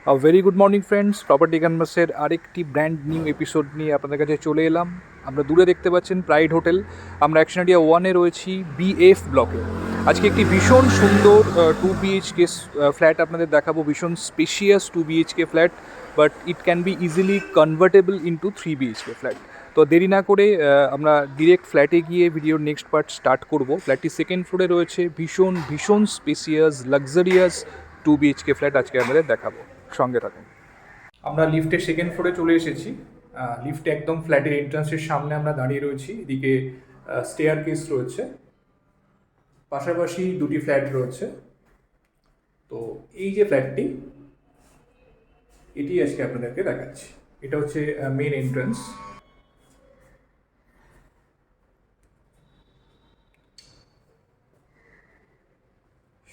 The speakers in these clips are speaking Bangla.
Very good morning friends, property ক্যানভাসের আরেকটি ব্র্যান্ড নিউ এপিসোড নিয়ে আপনাদের কাছে চলে এলাম। আমরা দূরে দেখতে পাচ্ছেন প্রাইড হোটেল। আমরা অ্যাকশন ওয়ানে রয়েছি BF ব্লকে। আজকে একটি ভীষণ সুন্দর 2 BHK ফ্ল্যাট আপনাদের দেখাবো। ভীষণ spacious 2 BHK flat, but it can be easily convertible into 3 BHK flat. তো দেরি না করে আমরা ডিরেক্ট ফ্ল্যাটে গিয়ে ভিডিওর নেক্সট পার্ট স্টার্ট করব। ফ্ল্যাটটি সেকেন্ড ফ্লোরে রয়েছে। ভীষণ ভীষণ স্পেশিয়াস লাক্সারিয়াস 2 BHK ফ্ল্যাট আজকে আমাদের দেখাবো। সঙ্গে থাকুন। আমরা লিফটের সেকেন্ড ফ্লোরে চলে এসেছি। লিফটে একদম ফ্ল্যাটের এন্ট্রান্সের সামনে আমরা দাঁড়িয়ে রয়েছি। এদিকে স্টেয়ার কেস রয়েছে, পাশাপাশি দুটি ফ্ল্যাট রয়েছে। তো এই যে ফ্ল্যাটটি, এটি আজকে আপনাদেরকে দেখাচ্ছি। এটা হচ্ছে মেন এন্ট্রান্স।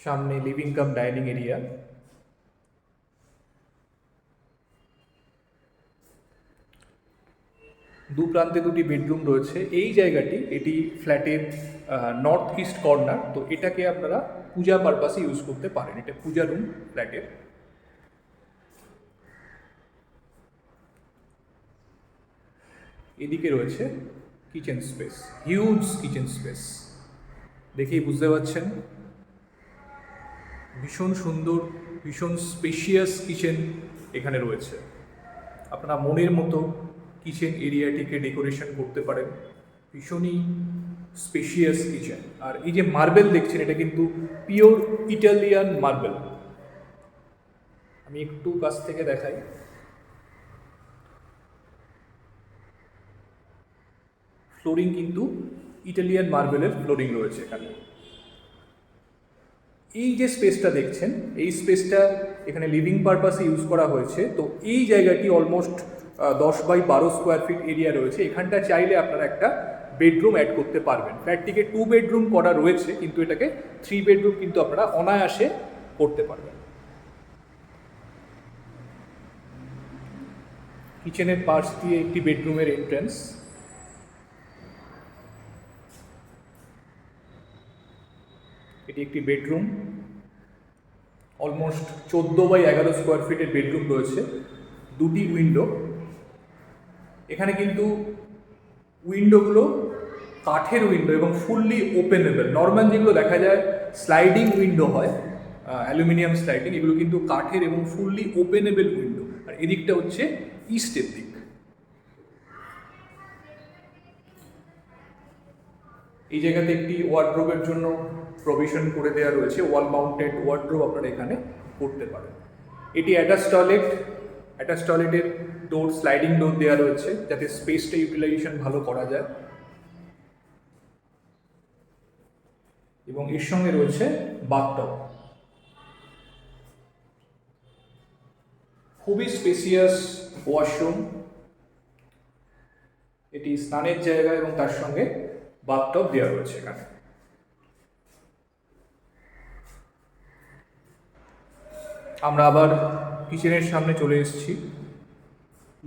সামনে লিভিং কাম ডাইনিং এরিয়া। দু প্রান্তে দুটি বেডরুম রয়েছে। এই জায়গাটি, এটি ফ্ল্যাটের নর্থ ইস্ট কর্নার। তো এটাকে আপনারা পূজা পারপাসে ইউজ করতে পারেন। এটা পূজা রুম ফ্ল্যাটের। এদিকে রয়েছে kitchen space, huge kitchen space. দেখেই বুঝতে পারছেন ভীষণ সুন্দর, ভীষণ স্পেশিয়াস কিচেন এখানে রয়েছে। আপনারা মনের মতো কিচেন এরিয়াটিকে ডেকোরেশন করতে পারেন। ভীষণই স্পেশিয়াস কিচেন। আর এই যে মার্বেল দেখছেন, এটা কিন্তু পিওর ইটালিয়ান মার্বেল। আমি একটু কাছ থেকে দেখাই। ফ্লোরিং কিন্তু ইটালিয়ান মার্বেলের ফ্লোরিং রয়েছে এখানে। এই যে স্পেসটা দেখছেন, এই স্পেসটা এখানে লিভিং পারপাসে ইউজ করা হয়েছে। তো এই জায়গাটি almost 10 by 12 square feet area রয়েছে। এখানটা চাইলে আপনারা একটা বেডরুম অ্যাড করতে পারবেন। ফ্ল্যাটটিকে 2 বেডরুম করা রয়েছে, কিন্তু এটাকে 3 বেডরুম কিন্তু আপনারা অনায়াসে করতে পারবেন। কিচেনের পাশ দিয়ে একটি বেডরুমের এন্ট্রান্স। এটি একটি বেডরুম, অলমোস্ট 14 বাই 11 স্কোয়ার ফিটের বেডরুম রয়েছে। দুটি উইন্ডো। এখানে কিন্তু উইন্ডোগুলো কাঠের উইন্ডো এবং ফুললি ওপেনেবল। নর্মাল যেগুলো দেখা যায় স্লাইডিং উইন্ডো হয়, অ্যালুমিনিয়াম স্লাইডিং, এগুলো কিন্তু কাঠের এবং ফুললি ওপেনেবল উইন্ডো। আর এদিকটা হচ্ছে ইস্টের দিক। এই জায়গাতে একটি ওয়ার্ড্রোবের জন্য প্রভিশন করে দেওয়া রয়েছে। ওয়াল মাউন্টেড ওয়ার্ড্রোব আপনারা এখানে করতে পারেন। এটি অ্যাটাচ টয়লেট। অ্যাটাচ টয়লেটের ডোর স্লাইডিং ডোর দেওয়া রয়েছে, যাতে স্পেসটা ইউটিলাইজেশন ভালো করা যায়। এবং এর সঙ্গে রয়েছে বাথটব। খুবই স্পেসিয়াস ওয়াশরুম। এটি স্নানের জায়গা এবং তার সঙ্গে বাথটব দেওয়া রয়েছে এখানে। আমরা আবার কিচেনের সামনে চলে এসেছি।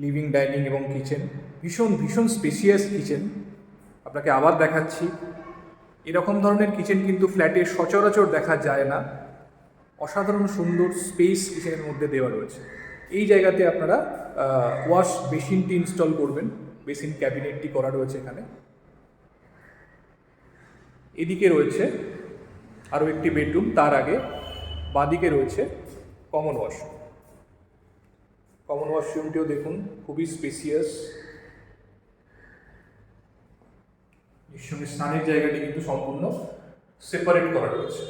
লিভিং ডাইনিং এবং কিচেন, ভীষণ ভীষণ স্পেশিয়াস কিচেন। আপনাকে আবার দেখাচ্ছি। এরকম ধরনের কিচেন কিন্তু ফ্ল্যাটে সচরাচর দেখা যায় না। অসাধারণ সুন্দর স্পেস কিচেনের মধ্যে দেওয়া রয়েছে। এই জায়গাতে আপনারা ওয়াশ বেসিনটি ইনস্টল করবেন। বেসিন ক্যাবিনেটটি করা রয়েছে এখানে। এদিকে রয়েছে আরও একটি বেডরুম। তার আগে বাঁদিকে রয়েছে কমন ওয়াশরুম। কমন ওয়াশরুমটিও দেখুন, খুবই স্পেসিয়াস। এর সঙ্গে স্নানের জায়গাটি কিন্তু সম্পূর্ণ সেপারেট করা রয়েছে।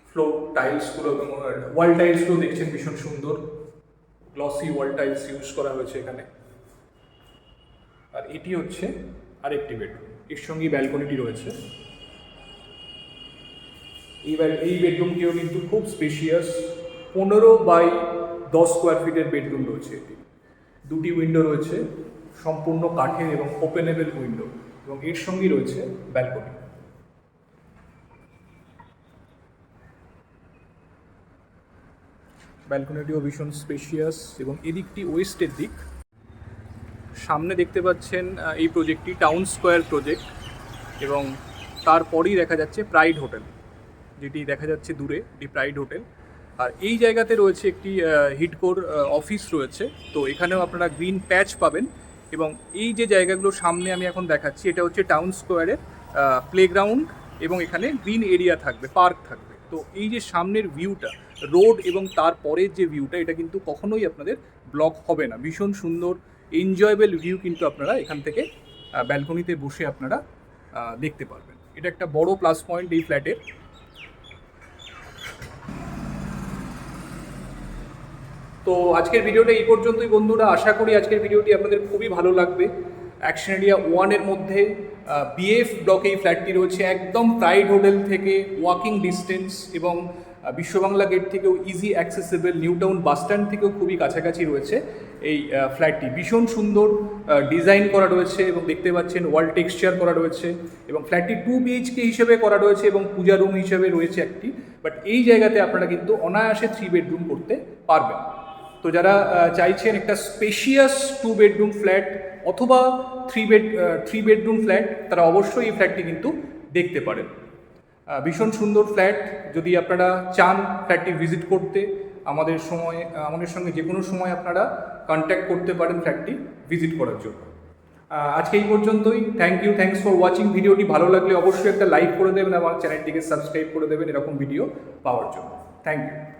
ফ্লোর টাইলসগুলো এবং ওয়াল টাইলসগুলো দেখছেন ভীষণ সুন্দর, গ্লসি ওয়াল টাইলস ইউজ করা হয়েছে এখানে। আর এটি হচ্ছে আরেকটি বেডরুম। এর সঙ্গে ব্যালকনিটি রয়েছে। এই বেডরুমটিও কিন্তু খুব স্পেশিয়াস। 15 বাই 10 স্কোয়ার ফিটের বেডরুম রয়েছে এটি। দুটি উইন্ডো রয়েছে, সম্পূর্ণ কাঠের এবং ওপেনেবল উইন্ডো, এবং এর সঙ্গেই রয়েছে ব্যালকনি। ব্যালকনিটিও ভীষণ স্পেশিয়াস এবং এদিকটি ওয়েস্টের দিক। সামনে দেখতে পাচ্ছেন এই প্রজেক্টটি টাউন স্কোয়ার প্রজেক্ট, এবং তারপরেই দেখা যাচ্ছে প্রাইড হোটেল, যেটি দেখা যাচ্ছে দূরে, এটি প্রাইড হোটেল। আর এই জায়গাতে রয়েছে একটি হিডকোর অফিস রয়েছে, তো এখানেও আপনারা গ্রিন প্যাচ পাবেন। এবং এই যে জায়গাগুলো সামনে আমি এখন দেখাচ্ছি, এটা হচ্ছে টাউন স্কোয়ারের প্লেগ্রাউন্ড, এবং এখানে গ্রিন এরিয়া থাকবে, পার্ক থাকবে। তো এই যে সামনের ভিউটা, রোড এবং তারপরের যে ভিউটা, এটা কিন্তু কখনোই আপনাদের ব্লক হবে না। ভীষণ সুন্দর এনজয়েবল ভিউ কিন্তু আপনারা এখান থেকে ব্যালকনিতে বসে আপনারা দেখতে পারবেন। এটা একটা বড় প্লাস পয়েন্ট এই ফ্ল্যাটের। তো আজকের ভিডিওটা এই পর্যন্তই বন্ধুরা। আশা করি আজকের ভিডিওটি আপনাদের খুবই ভালো লাগবে। অ্যাকশন এরিয়া 1-এর মধ্যে বিএফ ব্লকে এই ফ্ল্যাটটি রয়েছে, একদম প্রাইড হোটেল থেকে ওয়াকিং ডিস্টেন্স, এবং বিশ্ববাংলা গেট থেকেও easy accessible, new town bus stand থেকেও খুবই কাছাকাছি রয়েছে এই ফ্ল্যাটটি। ভীষণ সুন্দর ডিজাইন করা রয়েছে, এবং দেখতে পাচ্ছেন ওয়াল টেক্সচার করা রয়েছে, এবং ফ্ল্যাটটি 2 BHK হিসেবে করা রয়েছে, এবং পূজা রুম হিসেবে রয়েছে একটি। বাট এই জায়গাতে আপনারা কিন্তু অনায়াসে 3 বেডরুম করতে পারবেন। তো যারা চাইছেন একটা স্পেশিয়াস 2 বেডরুম ফ্ল্যাট অথবা 3 বেডরুম ফ্ল্যাট, তারা অবশ্যই এই ফ্ল্যাটটি কিন্তু দেখতে পারেন। ভীষণ সুন্দর ফ্ল্যাট। যদি আপনারা চান ফ্ল্যাটটি ভিজিট করতে, আমাদের সঙ্গে যে কোনো সময় আপনারা কন্ট্যাক্ট করতে পারেন ফ্ল্যাটটি ভিজিট করার জন্য। আজকে এই পর্যন্তই। Thanks for watching. ভিডিওটি ভালো লাগলে অবশ্যই একটা লাইক করে দেবেন, আমার চ্যানেলটিকে সাবস্ক্রাইব করে দেবেন এরকম ভিডিও পাওয়ার জন্য। Thank you.